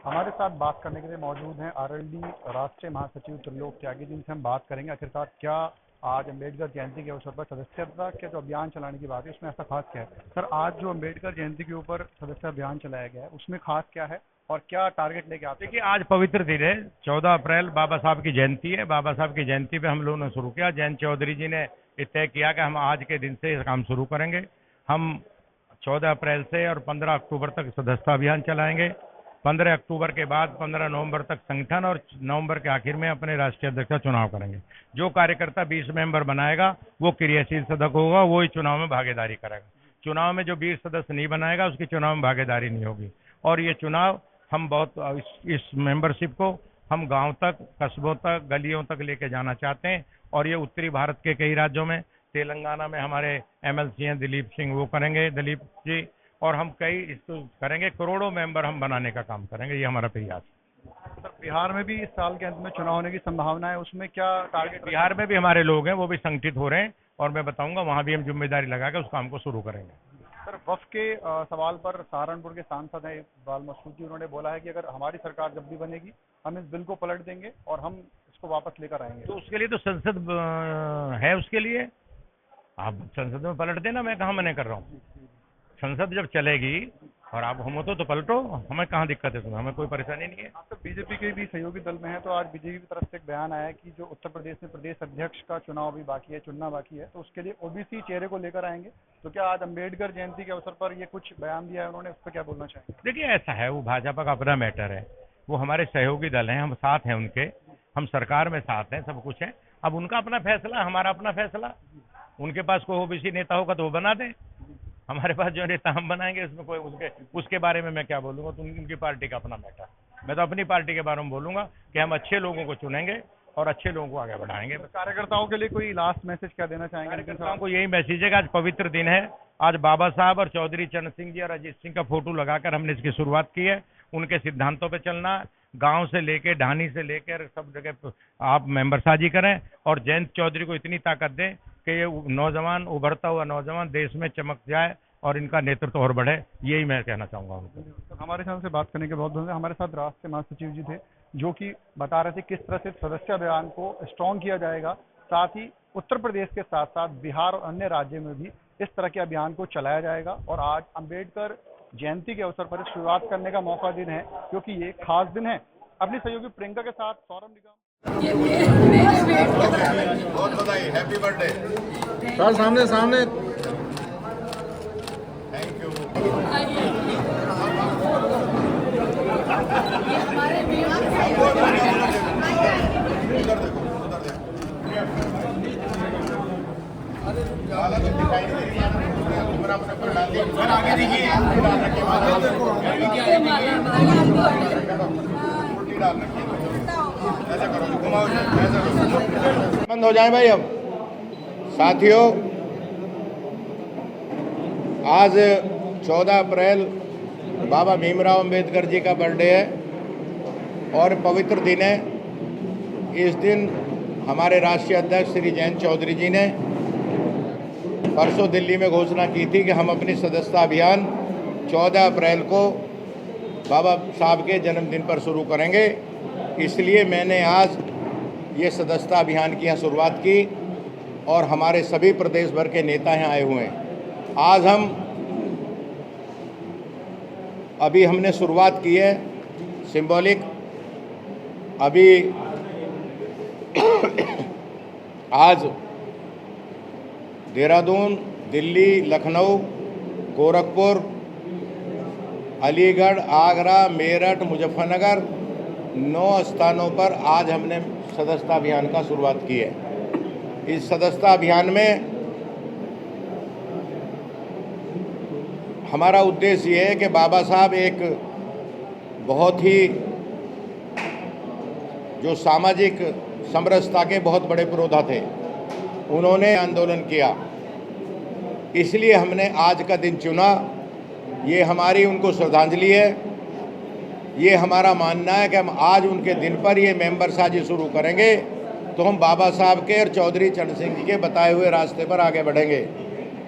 हमारे साथ बात करने के लिए मौजूद हैं आरएलडी राष्ट्रीय महासचिव त्रिलोक त्यागी, जिनसे हम बात करेंगे आखिरकार क्या आज अम्बेडकर जयंती के अवसर पर सदस्यता के जो अभियान चलाने की बात है उसमें ऐसा खास क्या है। सर, आज जो अम्बेडकर जयंती के ऊपर सदस्यता अभियान चलाया गया है उसमें खास क्या है और क्या टारगेट लेके आप? देखिए, आज पवित्र दिन है। 14 अप्रैल बाबा साहब की जयंती है। बाबा साहब की जयंती पे हम लोगों ने शुरू किया। जयंत चौधरी जी ने ये तय किया कि हम आज के दिन से ये काम शुरू करेंगे। हम 14 अप्रैल से और 15 अक्टूबर तक सदस्यता अभियान चलाएंगे। 15 अक्टूबर के बाद 15 नवंबर तक संगठन और नवंबर के आखिर में अपने राष्ट्रीय अध्यक्ष का चुनाव करेंगे। जो कार्यकर्ता 20 मेंबर बनाएगा वो क्रियाशील सदस्य होगा, वो ही चुनाव में भागीदारी करेगा। चुनाव में जो 20 सदस्य नहीं बनाएगा उसकी चुनाव में भागीदारी नहीं होगी। और ये चुनाव हम बहुत इस मेंबरशिप को हम गांव तक, कस्बों तक, गलियों तक लेके जाना चाहते हैं। और ये उत्तरी भारत के कई राज्यों में, तेलंगाना में हमारे एमएलसी हैं दिलीप सिंह, वो करेंगे, दिलीप जी। और हम कई इसको करेंगे, करोड़ों मेंबर हम बनाने का काम करेंगे, ये हमारा प्रयास है। सर, बिहार में भी इस साल के अंत में चुनाव होने की संभावना है, उसमें क्या टारगेट? बिहार में भी हमारे लोग हैं, वो भी संगठित हो रहे हैं और मैं बताऊंगा वहां भी हम जिम्मेदारी लगाकर उस काम को शुरू करेंगे। सर, वक्फ के सवाल पर सहारनपुर के सांसद हैं इकबाल मसूद जी, उन्होंने बोला है कि अगर हमारी सरकार जब भी बनेगी हम इस बिल को पलट देंगे और हम इसको वापस लेकर आएंगे। तो उसके लिए तो संसद है, उसके लिए आप संसद में पलट देना, मैं कहाँ मना कर रहा हूँ। संसद जब चलेगी और आप हम तो पलटो, हमें कहाँ दिक्कत है, तुम्हें हमें कोई परेशानी नहीं है। आप तो बीजेपी के भी सहयोगी दल में है, तो आज बीजेपी की तरफ से एक बयान आया है कि जो उत्तर प्रदेश में प्रदेश अध्यक्ष का चुनाव भी बाकी है, चुनना बाकी है, तो उसके लिए ओबीसी चेहरे को लेकर आएंगे। तो क्या आज अम्बेडकर जयंती के अवसर पर ये कुछ बयान दिया है उन्होंने, उस पर क्या बोलना चाहेंगे? देखिए, ऐसा है, वो भाजपा का अपना मैटर है, वो हमारे सहयोगी दल हैं, हम साथ हैं उनके, हम सरकार में साथ हैं, सब कुछ है। अब उनका अपना फैसला, हमारा अपना फैसला। उनके पास कोई ओबीसी नेता होगा तो वो बना दें, हमारे पास जो नेता हम बनाएंगे, उसमें कोई उसके बारे में मैं क्या बोलूंगा, तो उनकी पार्टी का अपना मैटर। मैं तो अपनी पार्टी के बारे में बोलूंगा कि हम अच्छे लोगों को चुनेंगे और अच्छे लोगों को आगे बढ़ाएंगे। कार्यकर्ताओं के लिए कोई लास्ट मैसेज क्या देना चाहेंगे? कार्यकर्ताओं को यही मैसेज है कि आज पवित्र दिन है। आज बाबा साहब और चौधरी चरण सिंह जी और अजीत सिंह का फोटो लगाकर हमने इसकी शुरुआत की है। उनके सिद्धांतों पे चलना, गांव से लेके, ढानी से लेकर सब जगह आप मेंबरसाजी करें और जयंत चौधरी को इतनी ताकत दें कि ये नौजवान, उभरता हुआ नौजवान देश में चमक जाए और इनका नेतृत्व और बढ़े। यही मैं कहना चाहूंगा उनको। हमारे साथ से बात करने के बहुत बहुत हमारे साथ राष्ट्रीय महासचिव जी थे, जो कि बता रहे थे किस तरह से सदस्य अभियान को स्ट्रॉन्ग किया जाएगा, साथ ही उत्तर प्रदेश के साथ साथ बिहार और अन्य राज्यों में भी इस तरह के अभियान को चलाया जाएगा। और आज अम्बेडकर जयंती के अवसर पर शुरुआत करने का मौका दिन है, क्योंकि ये खास दिन है। अपनी सहयोगी प्रियंका के साथ सौरभ निगम। बहुत बधाई, हैप्पी बर्थडे सर। सामने सामने। Thank you. उधर देखो, उधर देखो। दिखाई नहीं दे रही है, कैमरा अपने पर डाल दिया। सर आगे देखिए, डाल रखिए, उल्टी डाल रखिए। ऐसा करो, घुमाओ, ऐसा करो। बंद हो जाए भाई। अब साथियों, आज 14 अप्रैल बाबा भीमराव अंबेडकर जी का बर्थडे है और पवित्र दिन है। इस दिन हमारे राष्ट्रीय अध्यक्ष श्री जयंत चौधरी जी ने परसों दिल्ली में घोषणा की थी कि हम अपनी सदस्यता अभियान 14 अप्रैल को बाबा साहब के जन्मदिन पर शुरू करेंगे। इसलिए मैंने आज ये सदस्यता अभियान की यहाँ शुरुआत की और हमारे सभी प्रदेश भर के नेता यहाँ आए हुए हैं। आज अभी हमने शुरुआत की है सिंबॉलिक। अभी आज देहरादून, दिल्ली, लखनऊ, गोरखपुर, अलीगढ़, आगरा, मेरठ, मुजफ्फरनगर 9 स्थानों पर आज हमने सदस्यता अभियान का शुरुआत की है। इस सदस्यता अभियान में हमारा उद्देश्य ये है कि बाबा साहब एक बहुत ही जो सामाजिक समरसता के बहुत बड़े पुरोधा थे, उन्होंने आंदोलन किया, इसलिए हमने आज का दिन चुना। ये हमारी उनको श्रद्धांजलि है। ये हमारा मानना है कि हम आज उनके दिन पर ये मेंबरसाजी शुरू करेंगे तो हम बाबा साहब के और चौधरी चरण सिंह जी के बताए हुए रास्ते पर आगे बढ़ेंगे।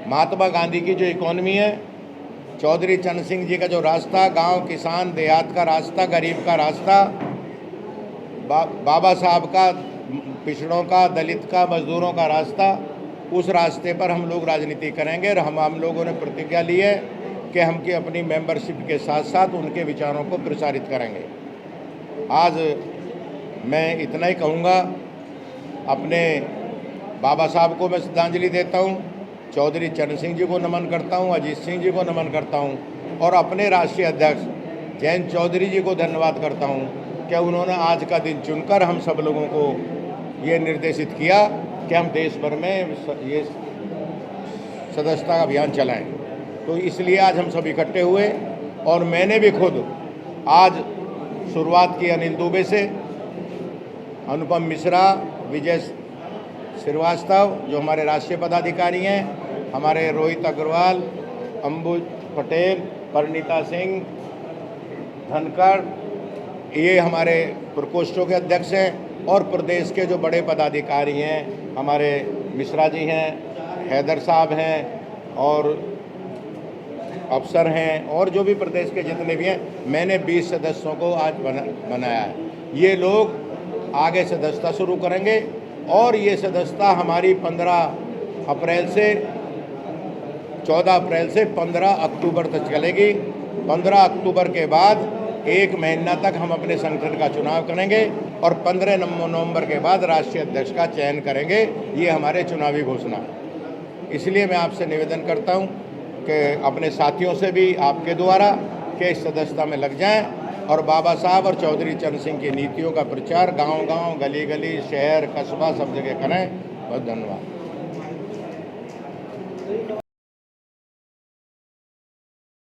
महात्मा गांधी की जो इकॉनमी है चौधरी चरण सिंह जी का जो रास्ता, गांव किसान देहात का रास्ता, गरीब का रास्ता, बाबा साहब का पिछड़ों का, दलित का, मजदूरों का रास्ता, उस रास्ते पर हम लोग राजनीति करेंगे। और हम लोगों ने प्रतिज्ञा ली है कि हम की अपनी मेंबरशिप के साथ साथ उनके विचारों को प्रसारित करेंगे। आज मैं इतना ही कहूँगा, अपने बाबा साहब को मैं श्रद्धांजलि देता हूँ, चौधरी चरण सिंह जी को नमन करता हूँ, अजीत सिंह जी को नमन करता हूँ और अपने राष्ट्रीय अध्यक्ष जयंत चौधरी जी को धन्यवाद करता हूँ कि उन्होंने आज का दिन चुनकर हम सब लोगों को ये निर्देशित किया कि हम देश भर में ये सदस्यता अभियान चलाएं। तो इसलिए आज हम सब इकट्ठे हुए और मैंने भी खुद आज शुरुआत की अनिल दुबे से, अनुपम मिश्रा, विजय श्रीवास्तव जो हमारे राष्ट्रीय पदाधिकारी हैं, हमारे रोहित अग्रवाल, अंबुज पटेल, परिणीता सिंह, धनखड़, ये हमारे प्रकोष्ठों के अध्यक्ष हैं और प्रदेश के जो बड़े पदाधिकारी हैं, हमारे मिश्रा जी हैं, हैदर साहब हैं और अफसर हैं और जो भी प्रदेश के जितने भी हैं, मैंने 20 सदस्यों को आज बनाया है। ये लोग आगे सदस्यता शुरू करेंगे और ये सदस्यता हमारी 14 अप्रैल से 15 अक्टूबर तक चलेगी। 15 अक्टूबर के बाद 1 महीना तक हम अपने संगठन का चुनाव करेंगे और 15 नवंबर के बाद राष्ट्रीय अध्यक्ष का चयन करेंगे। ये हमारे चुनावी घोषणा है। इसलिए मैं आपसे निवेदन करता हूँ कि अपने साथियों से भी आपके द्वारा कि इस सदस्यता में लग जाएं और बाबा साहब और चौधरी चरण सिंह की नीतियों का प्रचार गांव-गांव, गली-गली, शहर, कस्बा सब जगह करें। बहुत धन्यवाद।